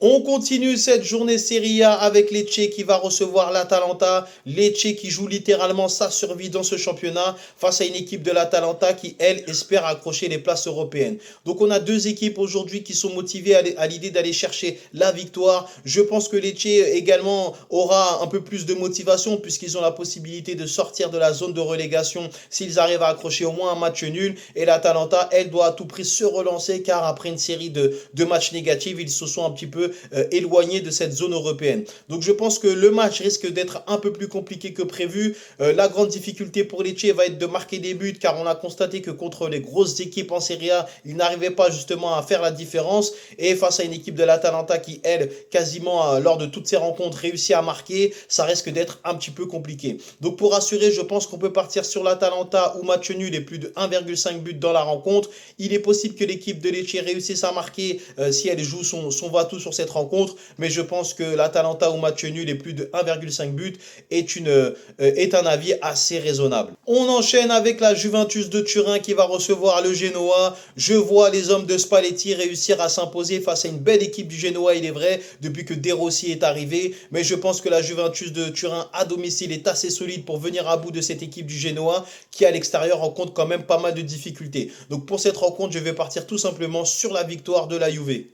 On continue cette journée Serie A avec Lecce qui va recevoir l'Atalanta. Lecce qui joue littéralement sa survie dans ce championnat face à une équipe de l'Atalanta qui, elle, espère accrocher les places européennes. Donc on a deux équipes aujourd'hui qui sont motivées à l'idée d'aller chercher la victoire. Je pense que Lecce également aura un peu plus de motivation puisqu'ils ont la possibilité de sortir de la zone de relégation s'ils arrivent à accrocher au moins un match nul. Et l'Atalanta, elle, doit à tout prix se relancer car après une série de matchs négatifs, ils se sont un petit peu éloigné de cette zone européenne. Donc je pense que le match risque d'être un peu plus compliqué que prévu. La grande difficulté pour Lecce va être de marquer des buts car on a constaté que contre les grosses équipes en Serie A, ils n'arrivaient pas justement à faire la différence. Et face à une équipe de l'Atalanta qui, elle, quasiment lors de toutes ses rencontres, réussit à marquer, ça risque d'être un petit peu compliqué. Donc pour assurer, je pense qu'on peut partir sur l'Atalanta ou match nul et plus de 1,5 but dans la rencontre. Il est possible que l'équipe de Lecce réussisse à marquer si elle joue son va-tout sur cette rencontre, mais je pense que l'Atalanta au match nul et plus de 1,5 but est un avis assez raisonnable. On enchaîne avec la Juventus de Turin qui va recevoir le Genoa. Je vois les hommes de Spalletti réussir à s'imposer face à une belle équipe du Genoa, il est vrai, depuis que De Rossi est arrivé, mais je pense que la Juventus de Turin à domicile est assez solide pour venir à bout de cette équipe du Genoa qui à l'extérieur rencontre quand même pas mal de difficultés. Donc pour cette rencontre, je vais partir tout simplement sur la victoire de la Juve.